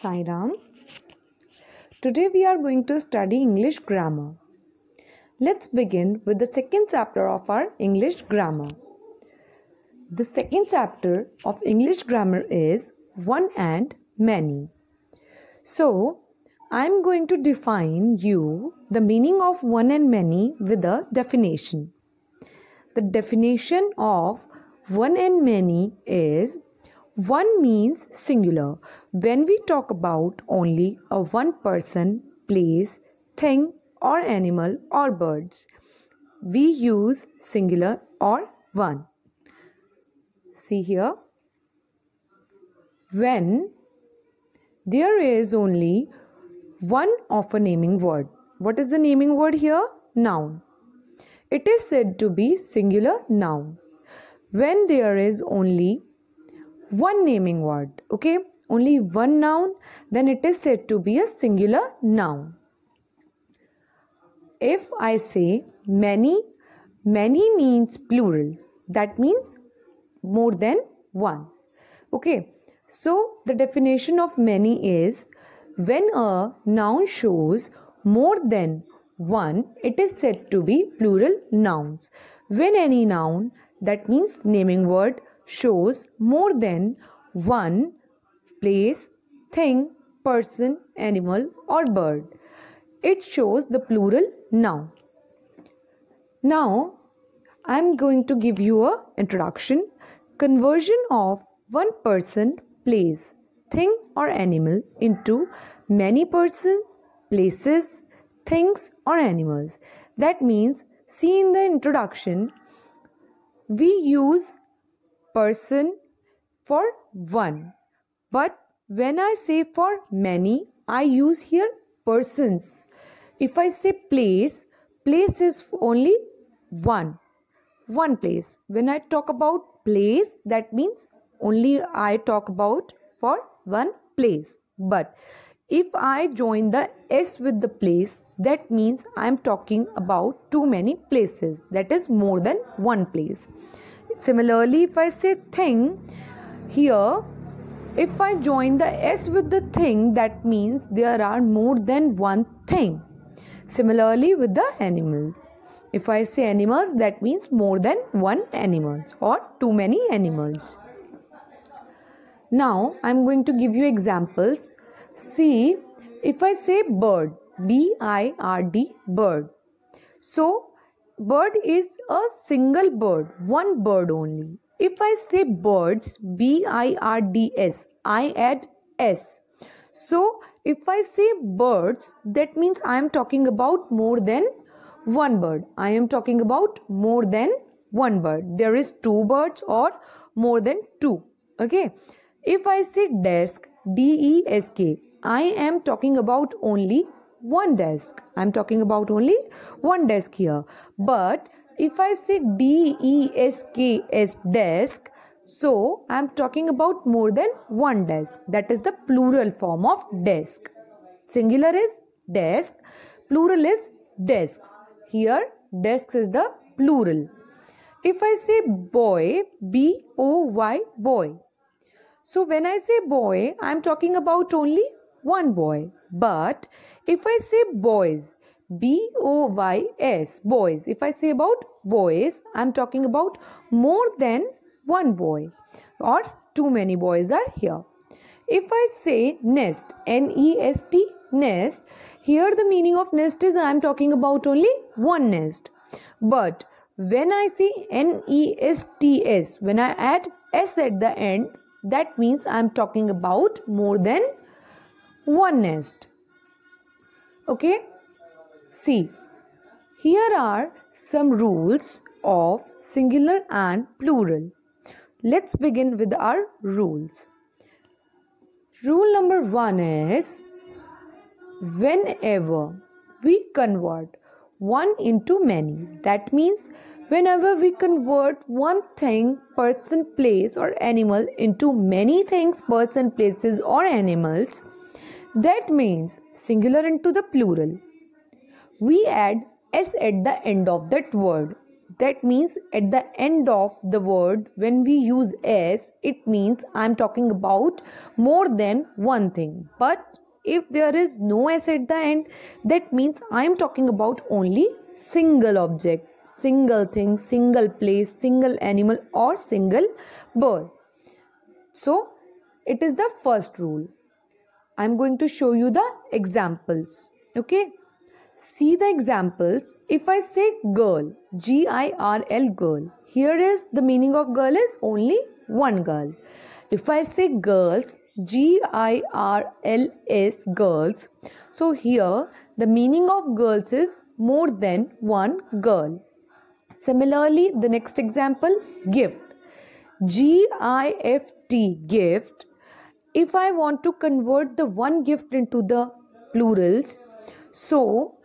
Sai Ram. Today we are going to study English grammar. Let's begin with the second chapter of our English grammar. The second chapter of English grammar is one and many. So, I am going to define you the meaning of one and many with a definition. The definition of one and many is one means singular when we talk about only a one person, place, thing or animal or birds. We use singular or one. See here. When there is only one of a naming word. What is the naming word here? Noun. It is said to be singular noun. When there is only one naming word, okay, only one noun, then it is said to be a singular noun. If I say many, many means plural. That means more than one. Okay, so the definition of many is when a noun shows more than one, it is said to be plural nouns. When any noun, that means naming word, shows more than one place, thing, person, animal or bird, it shows the plural noun. Now, I am going to give you an introduction. Conversion of one person, place, thing or animal into many person, places, things or animals. That means, see in the introduction, we use person for one. But when I say for many, I use here persons. If I say place, place is only one place. When I talk about place, that means only I talk about for one place. But if I join the S with the place, that means I am talking about too many places. That is more than one place. Similarly, if I say thing, here, if I join the S with the thing, that means there are more than one thing. Similarly, with the animal. If I say animals, that means more than one animals or too many animals. Now, I am going to give you examples. See, if I say bird, B-I-R-D, bird. So, bird is a single bird, one bird only. If I say birds, B-I-R-D-S, I add S. So, if I say birds, that means I am talking about more than one bird. I am talking about more than one bird. There is two birds or more than two. Okay. If I say desk, D-E-S-K, I am talking about only one desk. I am talking about only one desk here. But if I say D-E-S-K-S, desk, so I am talking about more than one desk. That is the plural form of desk. Singular is desk, plural is desks. Here, desks is the plural. If I say boy, B-O-Y, boy. So when I say boy, I am talking about only one boy. But if I say boys, B-O-Y-S, boys. If I say about boys, I am talking about more than one boy or too many boys are here. If I say nest, N-E-S-T, nest, here the meaning of nest is I am talking about only one nest. But when I say N-E-S-T-S, when I add S at the end, that means I am talking about more than one nest. Okay? See, here are some rules of singular and plural. Let's begin with our rules. Rule number 1 is whenever we convert one into many, that means whenever we convert one thing, person, place or animal into many things, person, places or animals, that means singular into the plural, we add S at the end of that word. That means at the end of the word, when we use s, it means I'm talking about more than one thing. But if there is no s at the end, that means I'm talking about only single object, single thing, single place, single animal, or single bird. So it is the first rule. I'm going to show you the examples. Okay. See the examples. If I say girl, Girl, girl. Here is the meaning of girl is only one girl. If I say girls, Girls, girls. So here the meaning of girls is more than one girl. Similarly, the next example, gift. Gift, gift. If I want to convert the one gift into the plurals, so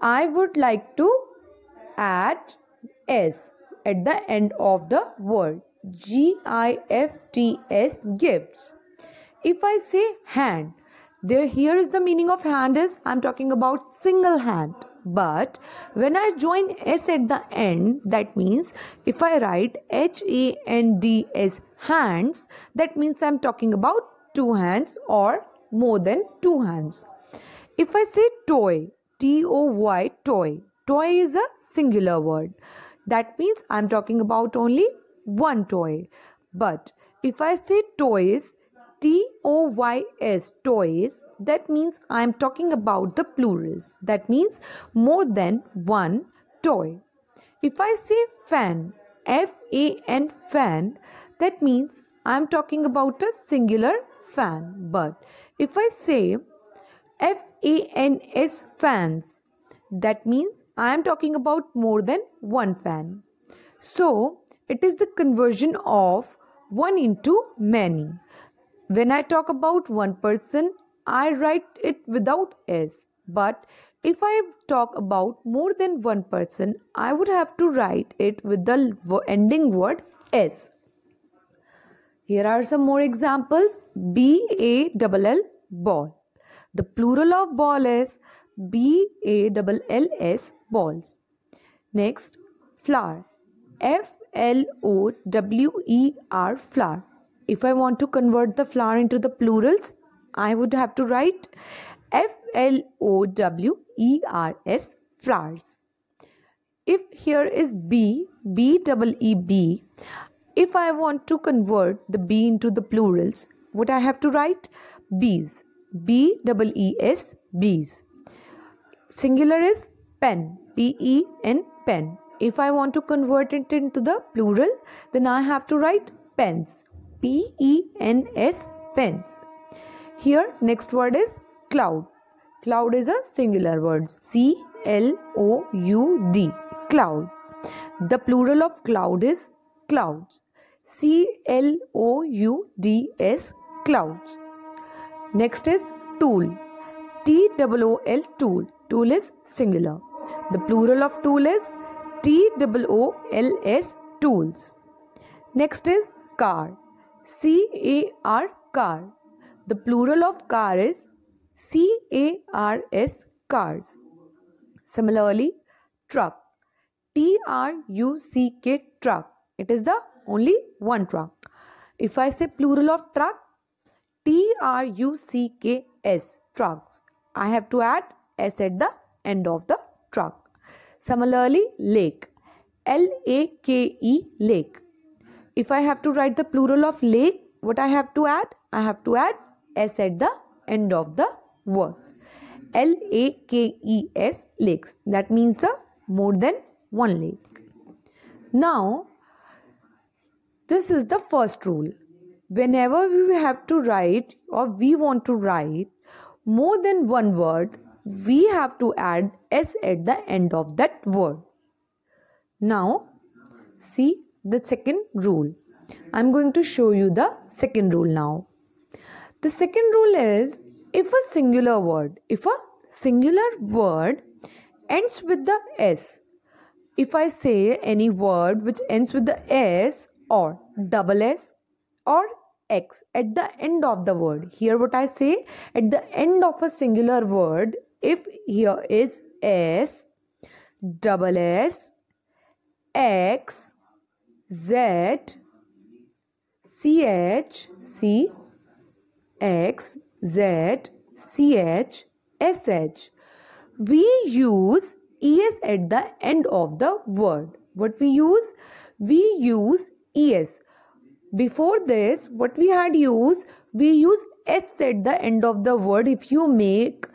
I would like to add s at the end of the word. Gifts, gifts. If I say hand, here is the meaning of hand is I'm talking about single hand. But when I join s at the end, that means if I write hands, hands, that means I'm talking about two hands or more than two hands. If I say toy, toy, toy. Toy is a singular word. That means I'm talking about only one toy. But if I say toys, toys, toys, that means I'm talking about the plurals. That means more than one toy. If I say fan, fan, fan, that means I'm talking about a singular fan. But if I say fans, fans, that means I am talking about more than one fan. So it is the conversion of one into many. When I talk about one person, I write it without s. But if I talk about more than one person, I would have to write it with the ending word s. Here are some more examples. ball, ball. The plural of ball is balls, balls. Next, flower. flower, flower. If I want to convert the flower into the plurals, I would have to write flowers, flowers. If here is bee, if I want to convert the bee into the plurals, what I have to write? Bees, bees, bees. Singular is pen, pen, pen. If I want to convert it into the plural, then I have to write pens, pens, pens. Here next word is cloud. Cloud is a singular word, cloud, cloud. The plural of cloud is clouds, clouds, clouds. Next is tool, tool, tool. Tool is singular. The plural of tool is tools, tools. Next is car, car, car. The plural of car is cars, cars. Similarly, truck, truck, truck. It is the only one truck. If I say plural of truck, trucks, trucks. I have to add s at the end of the truck. Similarly, lake, lake, lake. If I have to write the plural of lake, what I have to add? I have to add s at the end of the word. lakes, lakes. That means the more than one lake. Now, this is the first rule. Whenever we have to write or we want to write more than one word, we have to add s at the end of that word. Now, see the second rule. I'm going to show you the second rule now. The second rule is if a singular word ends with the s. If I say any word which ends with the s or double s or x at the end of the word. Here what I say, at the end of a singular word, if here is s, double s, X, Z, CH, C, X, Z, CH, SH. We use ES at the end of the word. What we use? We use ES. Before this, what we had used? We use S at the end of the word if you make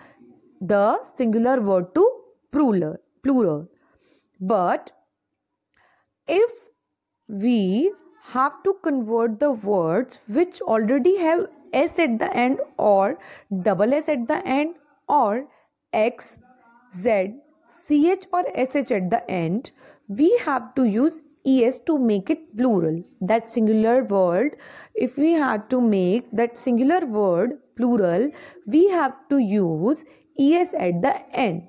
the singular word to plural. But if we have to convert the words which already have S at the end or double S at the end or X, Z, CH or SH at the end, we have to use ES to make it plural. That singular word, if we had to make that singular word plural, we have to use ES at the end.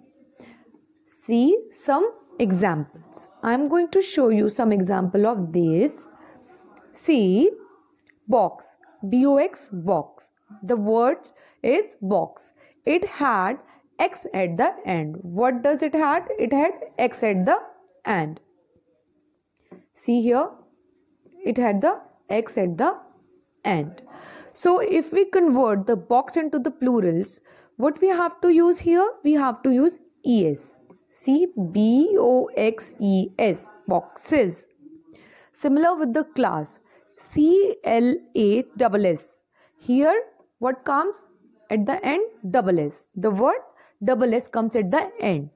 See some examples. I am going to show you some example of this. See, box, B-O-X, box. The word is box. It had X at the end. What does it had? It had X at the end. See here, it had the X at the end. So if we convert the box into the plurals, what we have to use here? We have to use ES. See, B-O-X-E-S, boxes. Similar with the class, C-L-A-S-S. Here, what comes at the end? Double S. The word double S comes at the end.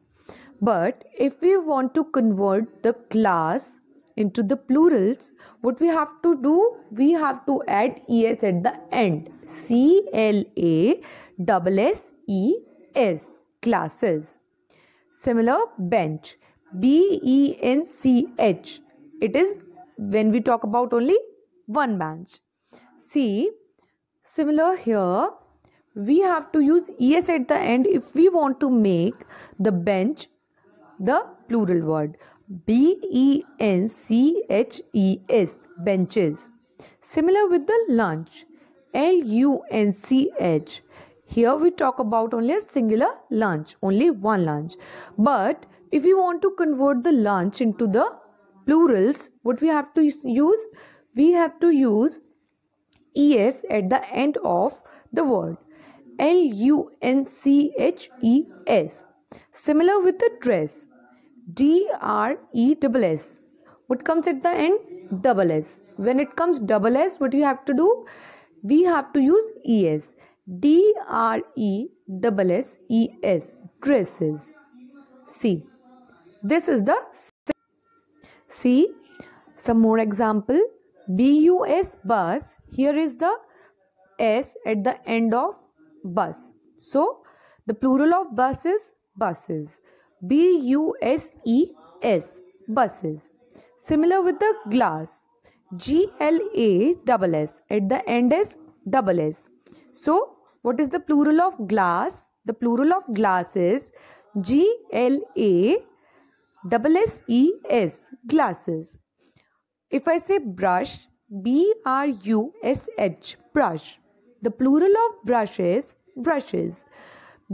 But if we want to convert the class into the plurals, what we have to do? We have to add ES at the end. C-L-A-S-S-E-S, classes. Similar, bench, B-E-N-C-H. It is when we talk about only one bench. See, similar here, we have to use ES at the end if we want to make the bench the plural word. B-E-N-C-H-E-S, benches. Similar with the lunch, L-U-N-C-H. Here we talk about only a singular lunch, only one lunch. But if we want to convert the lunch into the plurals, what we have to use? We have to use ES at the end of the word. L-U-N-C-H-E-S. Similar with the dress, D-R-E-S-S. What comes at the end? Double S. When it comes double S, what you have to do? We have to use ES. D-R-E-S-S-E-S, dresses. See, this is the. See, some more example. B-U-S, bus. Here is the S at the end of bus. So, the plural of bus is buses. B-U-S-E-S, buses. Similar with the glass. G-L-A-S-S. At the end is double S. So, what is the plural of glass? The plural of glass is G-L-A-S-S-E-S, glasses. If I say brush, B-R-U-S-H, brush. The plural of brush is brushes.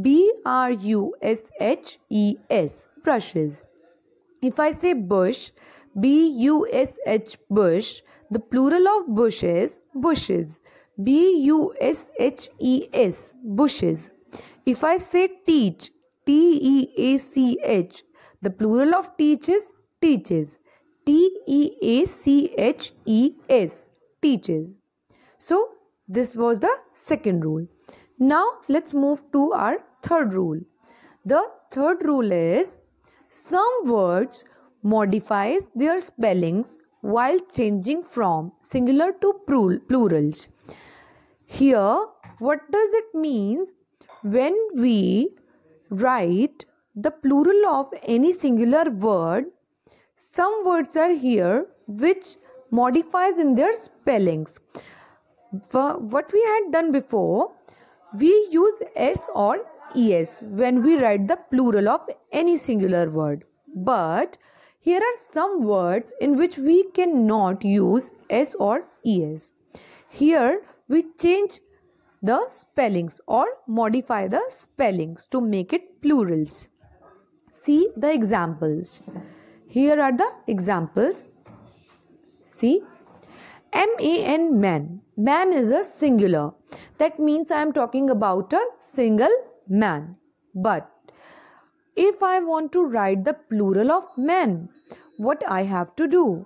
B-R-U-S-H-E-S, brushes. If I say bush, B-U-S-H, bush. The plural of bush is bushes. B-U-S-H-E-S, bushes. If I say teach, T-E-A-C-H. The plural of teach is teaches. T-E-A-C-H-E-S, teaches. So, this was the second rule. Now, let's move to our third rule. The third rule is, some words modifies their spellings while changing from singular to plurals. Here, what does it mean? When we write the plural of any singular word, some words are here which modifies in their spellings. What we had done before, we use S or ES when we write the plural of any singular word. But here are some words in which we cannot use S or ES. Here we change the spellings or modify the spellings to make it plurals. See the examples. Here are the examples. See, man, man. Man is a singular. That means I am talking about a single man. But if I want to write the plural of man, what I have to do?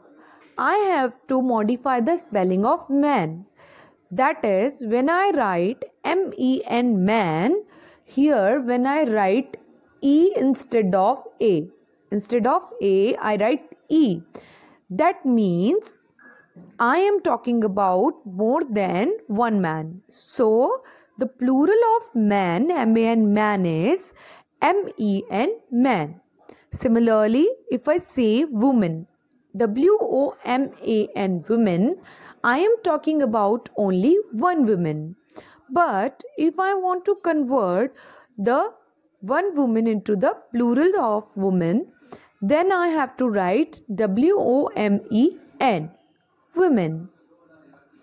I have to modify the spelling of man. That is, when I write men, man, here when I write E instead of A, I write E. That means I am talking about more than one man. So, the plural of man, man is men, man. Similarly, if I say woman, woman, women, I am talking about only one woman. But if I want to convert the one woman into the plural of woman, then I have to write women, women.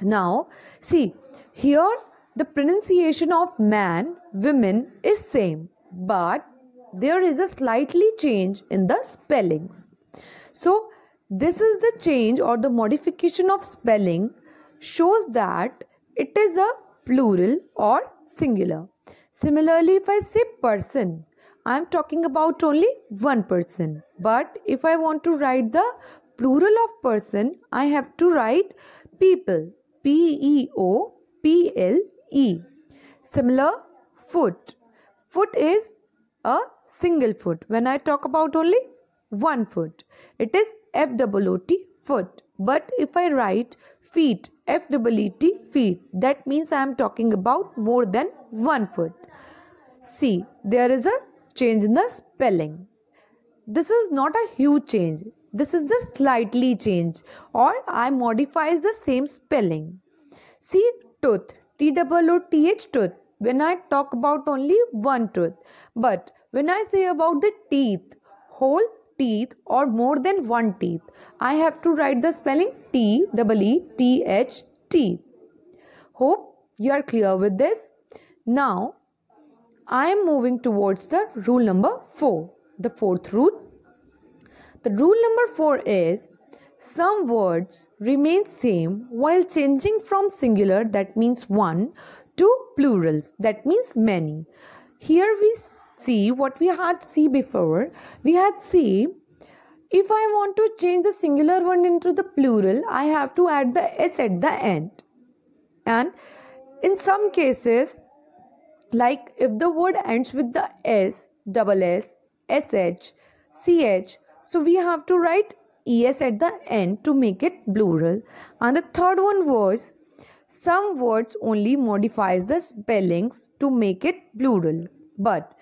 Now, see, here the pronunciation of man, women is same, but there is a slightly change in the spellings. So, this is the change or the modification of spelling shows that it is a plural or singular. Similarly, if I say person, I am talking about only one person. But if I want to write the plural of person, I have to write people, people. Similar, foot. Foot is a single foot. When I talk about only one foot, it is FOOT, foot. But if I write feet, FEET, feet, that means I am talking about more than one foot. See, there is a change in the spelling. This is not a huge change. This is the slightly change, or I modifies the same spelling. See, tooth, TOOTH, tooth. When I talk about only one tooth, but when I say about the teeth, whole teeth or more than one teeth, I have to write the spelling TEETH, teeth. Hope you are clear with this. Now, I am moving towards the rule number 4, the fourth rule. The rule number 4 is some words remain same while changing from singular, that means one, to plurals, that means many. Here we see what we had seen before. We had seen if I want to change the singular one into the plural, I have to add the S at the end. And in some cases, like if the word ends with the S, double S, SH, CH, so we have to write ES at the end to make it plural. And the third one was some words only modifies the spellings to make it plural. But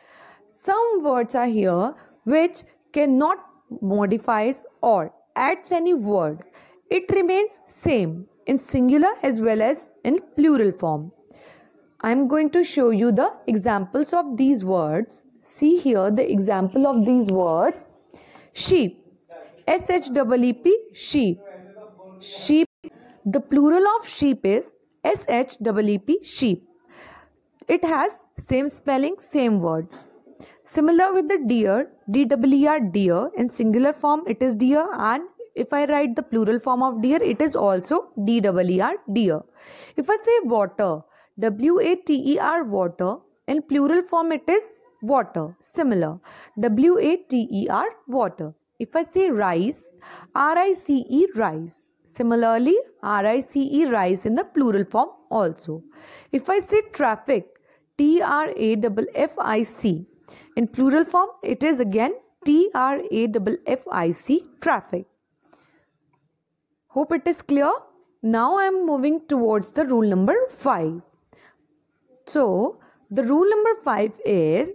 some words are here which cannot modifies or adds any word. It remains same in singular as well as in plural form. I am going to show you the examples of these words. See here the example of these words. Sheep, SHEEP, sheep. Sheep, the plural of sheep is SHEEP, sheep. It has same spelling, same words. Similar with the deer, DEER, deer. In singular form it is deer, and if I write the plural form of deer, it is also DEER, deer. If I say water, WATER, water. In plural form it is water. Similar, WATER, water. If I say rice, RICE, rice. Similarly, RICE, rice in the plural form also. If I say traffic, TRAFFIC. In plural form, it is again TRAFFIC, traffic. Hope it is clear. Now I am moving towards the rule number 5. So, the rule number 5 is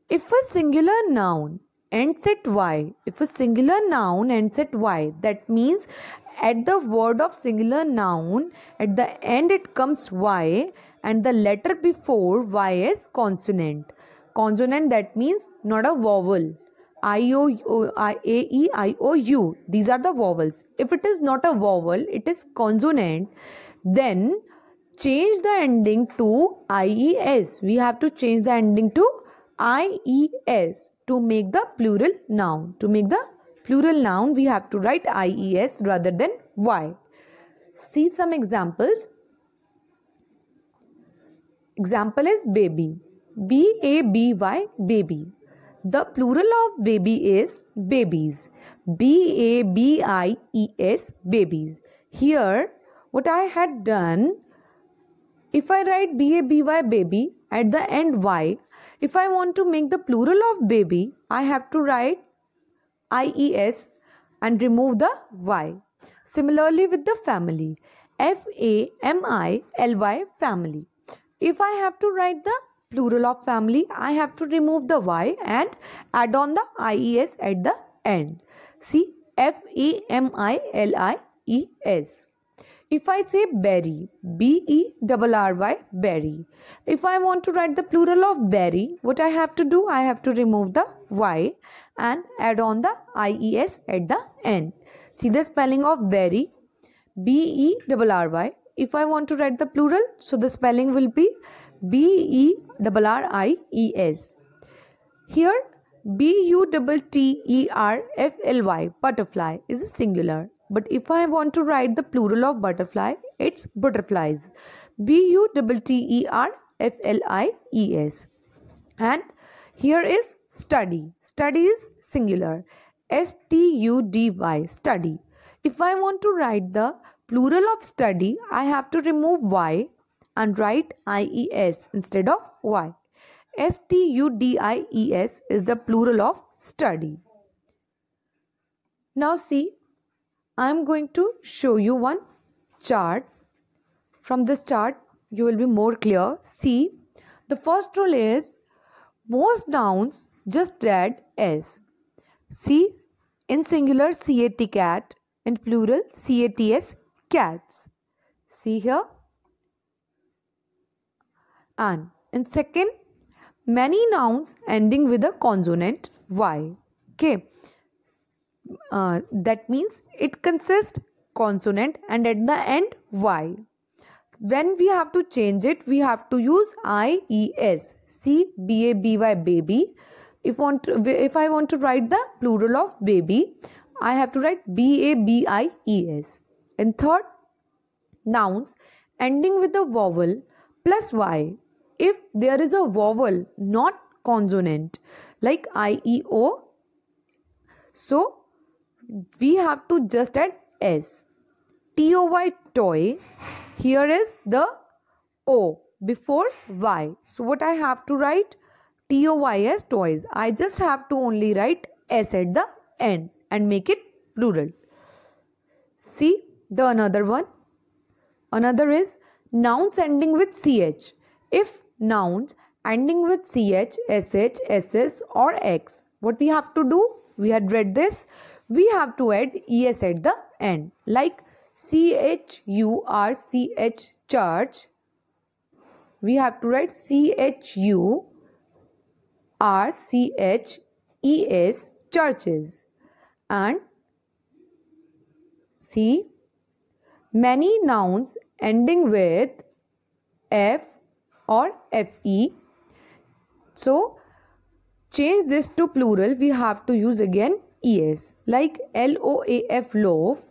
if a singular noun ends at Y, that means at the word of singular noun, at the end it comes Y and the letter before Y is consonant. Consonant, that means not a vowel. I, O, A, E, I, O, U. These are the vowels. If it is not a vowel, it is consonant, then change the ending to IES. We have to change the ending to IES to make the plural noun, Plural noun, we have to write IES rather than Y. See some examples. Example is baby. B-A-B-Y, baby. The plural of baby is babies. B-A-B-I-E-S, babies. Here, what I had done, if I write B-A-B-Y, baby, at the end Y, if I want to make the plural of baby, I have to write IES and remove the Y. Similarly with the family, F-A-M-I-L-Y, family. If I have to write the plural of family, I have to remove the Y and add on the IES at the end. See, F-A-M-I-L-I-E-S. If I say berry, B-E-R-R-Y, berry. If I want to write the plural of berry, what I have to do? I have to remove the Y and add on the IES at the end. See the spelling of berry, B-E-R-R-Y. If I want to write the plural, so the spelling will be B-E-R-R-I-E-S. Here, B-U-T-T-E-R-F-L-Y, butterfly, is a singular. But if I want to write the plural of butterfly, it's butterflies. B-U-T-T-E-R-F-L-I-E-S. And here is study. Study is singular. S-T-U-D-Y, study. If I want to write the plural of study, I have to remove Y and write IES instead of Y. S-T-U-D-I-E-S is the plural of study. Now see, I am going to show you one chart. From this chart, you will be more clear. See, the first rule is most nouns just add S. See, in singular C-A-T, cat, in plural C-A-T-S, cats. See here. And in second, many nouns ending with a consonant Y. Okay. That means it consists consonant and at the end Y. When we have to change it, we have to use IES. See, B-A-B-Y, baby. If I want to write the plural of baby, I have to write B-A-B-I-E-S. And third, nouns ending with a vowel plus Y. If there is a vowel, not consonant, like I-E-O, so we have to just add S. T-O-Y, toy. Here is the O before Y. So what I have to write? T-O-Y as toys. I just have to only write S at the end and make it plural. See the another one. Another is nouns ending with CH. If nouns ending with CH, SH, SS or X, what we have to do? We had read this. We have to add ES at the end. Like C-H-U-R-C-H, church. We have to write C-H-U-R-C-H-E-S, churches. And see, many nouns ending with F or F-E. So, change this to plural, we have to use again ES. Like L-O-A-F, loaf.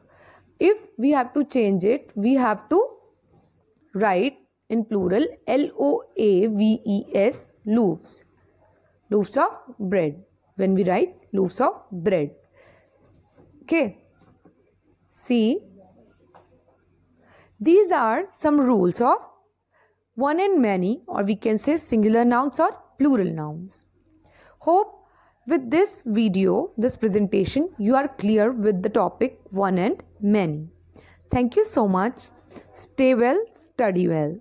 If we have to change it, we have to write in plural L-O-A-V-E-S, loaves. Loaves of bread. When we write loaves of bread. Okay. See, these are some rules of one and many, or we can say singular nouns or plural nouns. Hope with this video, this presentation, you are clear with the topic one and many. Thank you so much. Stay well, study well.